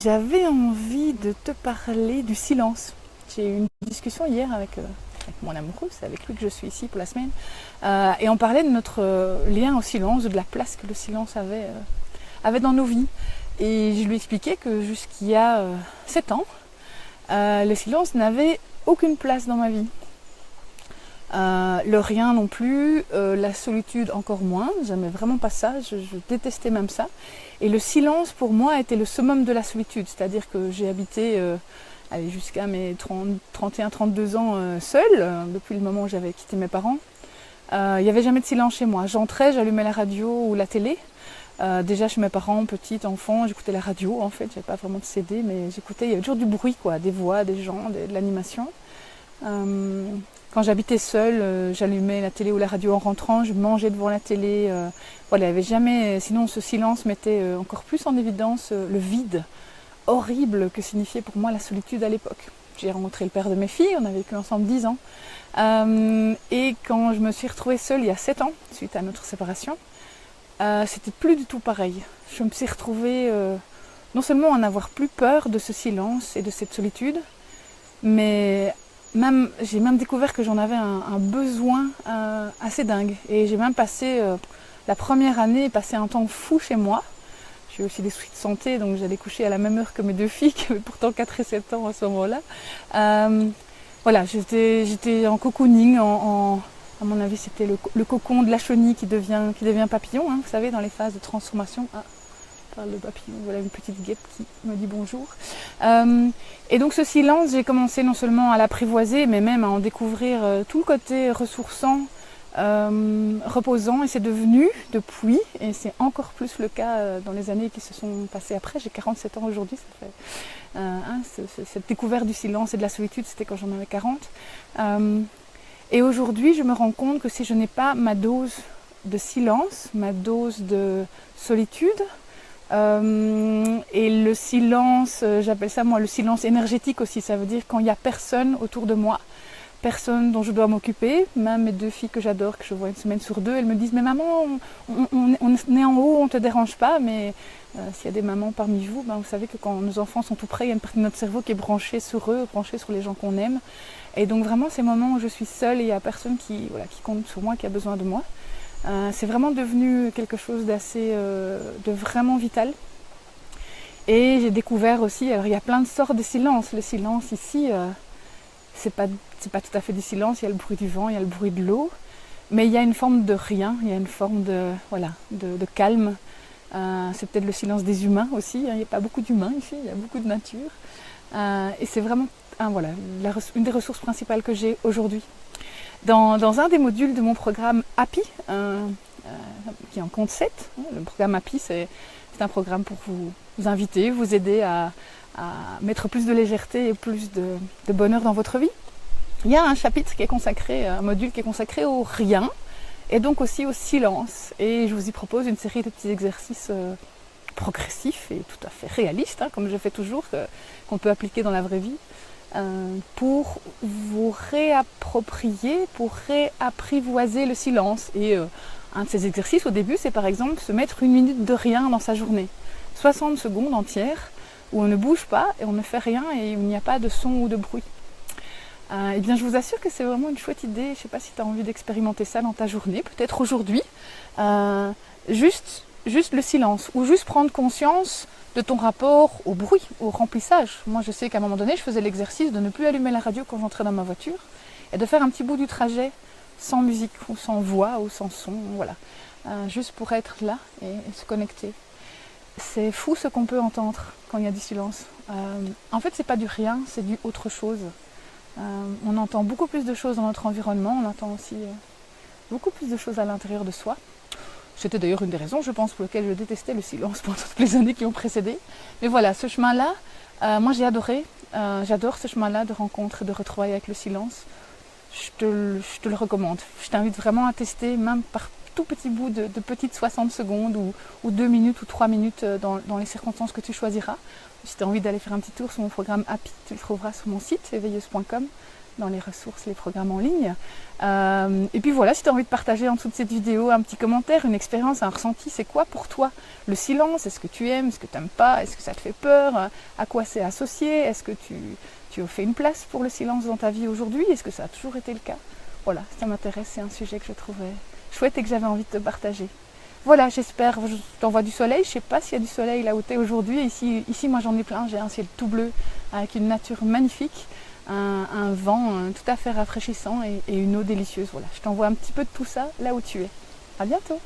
J'avais envie de te parler du silence. J'ai eu une discussion hier avec mon amoureux, c'est avec lui que je suis ici pour la semaine, et on parlait de notre lien au silence, de la place que le silence avait dans nos vies. Et je lui expliquais que jusqu'il y a 7 ans, le silence n'avait aucune place dans ma vie. Le rien non plus, la solitude encore moins, j'aimais vraiment pas ça, je détestais même ça. Et le silence pour moi était le summum de la solitude, c'est-à-dire que j'ai habité jusqu'à mes 31-32 ans seule, depuis le moment où j'avais quitté mes parents. Il n'y avait jamais de silence chez moi, j'entrais, j'allumais la radio ou la télé. Déjà chez mes parents, petite, enfant, j'écoutais la radio en fait, j'avais pas vraiment de CD, mais j'écoutais, il y avait toujours du bruit quoi, des voix, des gens, de l'animation. Quand j'habitais seule, j'allumais la télé ou la radio en rentrant, je mangeais devant la télé. Voilà, il n'y avait jamais. Sinon, ce silence mettait encore plus en évidence le vide horrible que signifiait pour moi la solitude à l'époque. J'ai rencontré le père de mes filles, on a vécu ensemble 10 ans. Et quand je me suis retrouvée seule il y a 7 ans, suite à notre séparation, c'était plus du tout pareil. Je me suis retrouvée non seulement à n'avoir plus peur de ce silence et de cette solitude, mais j'ai même découvert que j'en avais un besoin assez dingue. Et j'ai même passé la première année, passé un temps fou chez moi. J'ai aussi des soucis de santé, donc j'allais coucher à la même heure que mes 2 filles, qui avaient pourtant 4 et 7 ans à ce moment-là. Voilà, j'étais en cocooning, à mon avis c'était le cocon de la chenille qui devient papillon, hein, vous savez, dans les phases de transformation. Parle de papillon, voilà une petite guêpe qui me dit bonjour. Et donc ce silence, j'ai commencé non seulement à l'apprivoiser, mais même à en découvrir tout le côté ressourçant, reposant, et c'est devenu depuis, et c'est encore plus le cas dans les années qui se sont passées après, j'ai 47 ans aujourd'hui, ça fait cette découverte du silence et de la solitude, c'était quand j'en avais 40. Et aujourd'hui, je me rends compte que si je n'ai pas ma dose de silence, ma dose de solitude, et le silence, j'appelle ça moi le silence énergétique aussi, ça veut dire quand il n'y a personne autour de moi, personne dont je dois m'occuper, même mes 2 filles que j'adore, que je vois une semaine sur 2, elles me disent mais maman, on est en haut, on ne te dérange pas, mais s'il y a des mamans parmi vous, vous savez que quand nos enfants sont tout près, il y a une partie de notre cerveau qui est branchée sur eux, branchée sur les gens qu'on aime, et donc vraiment ces moments où je suis seule et il n'y a personne qui compte sur moi, qui a besoin de moi. C'est vraiment devenu quelque chose de vraiment vital. Et j'ai découvert aussi, alors il y a plein de sortes de silence. Le silence ici, c'est pas tout à fait du silence, il y a le bruit du vent, il y a le bruit de l'eau, mais il y a une forme de rien, il y a une forme de calme. C'est peut-être le silence des humains aussi, il n'y a pas beaucoup d'humains ici, il y a beaucoup de nature. Et c'est vraiment une des ressources principales que j'ai aujourd'hui. Dans un des modules de mon programme Happy, qui est en compte 7, le programme Happy, c'est un programme pour vous inviter, vous aider à mettre plus de légèreté et plus de bonheur dans votre vie. Il y a un chapitre qui est consacré, un module qui est consacré au rien et donc aussi au silence. Et je vous y propose une série de petits exercices progressifs et tout à fait réalistes, comme je fais toujours, qu'on peut appliquer dans la vraie vie. Pour vous réapproprier, pour réapprivoiser le silence. Et un de ces exercices au début, c'est par exemple se mettre 1 minute de rien dans sa journée. 60 secondes entières où on ne bouge pas et on ne fait rien et où il n'y a pas de son ou de bruit. Eh bien, je vous assure que c'est vraiment une chouette idée. Je ne sais pas si tu as envie d'expérimenter ça dans ta journée, peut-être aujourd'hui. Juste le silence ou juste prendre conscience de ton rapport au bruit, au remplissage. Moi, je sais qu'à un moment donné, je faisais l'exercice de ne plus allumer la radio quand j'entrais dans ma voiture et de faire un petit bout du trajet sans musique ou sans voix ou sans son, voilà. Juste pour être là et se connecter. C'est fou ce qu'on peut entendre quand il y a du silence. En fait, c'est pas du rien, c'est du autre chose. On entend beaucoup plus de choses dans notre environnement, on entend aussi beaucoup plus de choses à l'intérieur de soi. C'était d'ailleurs une des raisons, je pense, pour lesquelles je détestais le silence pendant toutes les années qui ont précédé. Mais voilà, ce chemin-là, moi j'ai adoré. J'adore ce chemin-là de rencontre et de retrouvailles avec le silence. Je te le recommande. Je t'invite vraiment à tester, même par tout petit bout de petites 60 secondes ou 2 minutes ou 3 minutes dans les circonstances que tu choisiras. Si tu as envie d'aller faire un petit tour sur mon programme Happy, tu le trouveras sur mon site, éveilleuse.com. dans les ressources, les programmes en ligne. Et puis voilà, si tu as envie de partager en dessous de cette vidéo un petit commentaire, une expérience, un ressenti, c'est quoi pour toi le silence? Est-ce que tu aimes? Est-ce que tu n'aimes pas? Est-ce que ça te fait peur? À quoi c'est associé? Est-ce que tu as fait une place pour le silence dans ta vie aujourd'hui? Est-ce que ça a toujours été le cas? Voilà, ça m'intéresse, c'est un sujet que je trouvais chouette et que j'avais envie de te partager. Voilà, j'espère, je t'envoie du soleil, je ne sais pas s'il y a du soleil là où tu es aujourd'hui. Ici, moi j'en ai plein, j'ai un ciel tout bleu avec une nature magnifique, un vent tout à fait rafraîchissant et une eau délicieuse. Voilà, je t'envoie un petit peu de tout ça là où tu es. À bientôt!